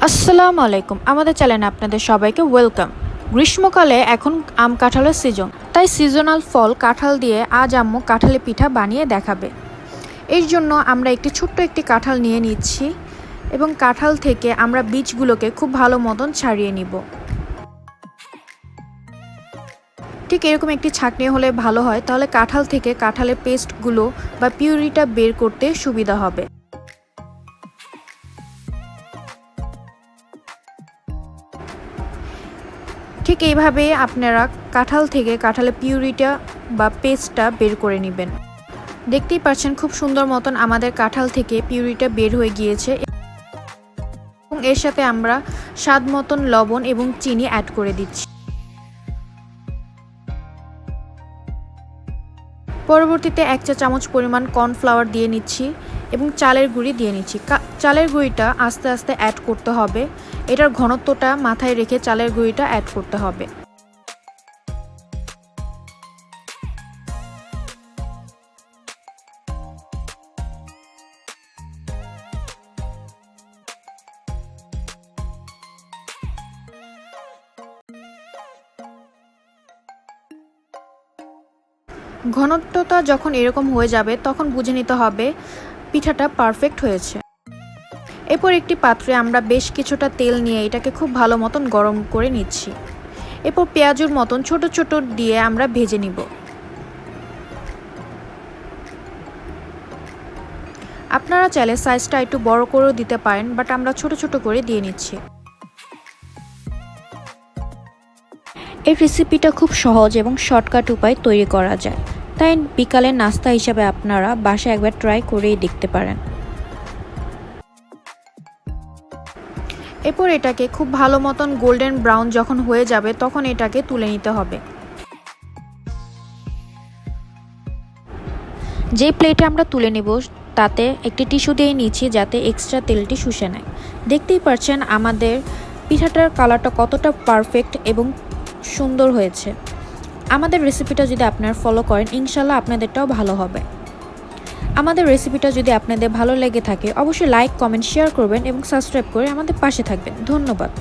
আসসালামু আলাইকুম। আমাদের চ্যানেলে আপনাদের সবাইকে ওয়েলকাম। গ্রীষ্মকালে এখন আম কাঁঠালের সিজন, তাই সিজনাল ফল কাঁঠাল দিয়ে আজ আম্মু কাঁঠালি পিঠা বানিয়ে দেখাবে। এর জন্য আমরা ছোট্ট একটি কাঁঠাল নিয়ে নিচ্ছি এবং কাঁঠাল থেকে আমরা বীজগুলোকে খুব ভালো মতন ছাড়িয়ে নিব। ঠিক এরকম একটি ছাঁকনি হলে ভালো হয়, তাহলে কাঁঠাল থেকে কাঁঠালের পেস্টগুলো বা পিউরিটা বের করতে সুবিধা হবে। ঠিক এইভাবে আপনারা কাঁঠাল থেকে কাঁঠালের পিউরিটা বা পেস্টটা বের করে নেবেন। দেখতেই পাচ্ছেন খুব সুন্দর মতন আমাদের কাঁঠাল থেকে পিউরিটা বের হয়ে গিয়েছে এবং এর সাথে আমরা স্বাদ মতন লবণ এবং চিনি অ্যাড করে দিচ্ছি। পরবর্তীতে 1 চা চামচ পরিমাণ কর্নফ্লাওয়ার দিয়ে নিচ্ছি এবং চালের গুঁড়ি দিয়ে নিচ্ছি। চালের গুঁড়িটা আস্তে আস্তে অ্যাড করতে হবে। এটার ঘনত্বটা মাথায় রেখে চালের গুঁড়িটা অ্যাড করতে হবে। ঘনত্বটা যখন এরকম হয়ে যাবে তখন বুঝে নিতে হবে পিঠাটা পারফেক্ট হয়েছে। এরপর একটি পাত্রে আমরা বেশ কিছুটা তেল নিয়ে এটাকে খুব ভালো মতন গরম করে নিচ্ছি। এরপর পেঁয়াজুর মতন ছোট ছোট দিয়ে আমরা ভেজে নিব। আপনারা চাইলে সাইজটা একটু বড় করেও দিতে পারেন, বাট আমরা ছোট ছোট করে দিয়ে নিচ্ছি। এই রেসিপিটা খুব সহজ এবং শর্টকাট উপায় তৈরি করা যায়, তাই বিকালের নাস্তা হিসাবে আপনারা বাসায় একবার ট্রাই করেই দেখতে পারেন। এরপর এটাকে খুব ভালো মতন গোল্ডেন ব্রাউন যখন হয়ে যাবে তখন এটাকে তুলে নিতে হবে। যে প্লেটে আমরা তুলে নেব তাতে একটি টিস্যু দিয়ে নিচ্ছি যাতে এক্সট্রা তেলটি শুষে নেয়। দেখতেই পাচ্ছেন আমাদের পিঠাটার কালারটা কতটা পারফেক্ট এবং সুন্দর হয়েছে। আমাদের রেসিপিটা যদি আপনারা ফলো করেন, ইনশাল্লাহ আপনাদেরটাও ভালো হবে। আমাদের রেসিপিটা যদি আপনাদের ভালো লেগে থাকে অবশ্যই লাইক, কমেন্ট, শেয়ার করবেন এবং সাবস্ক্রাইব করে আমাদের পাশে থাকবেন। ধন্যবাদ।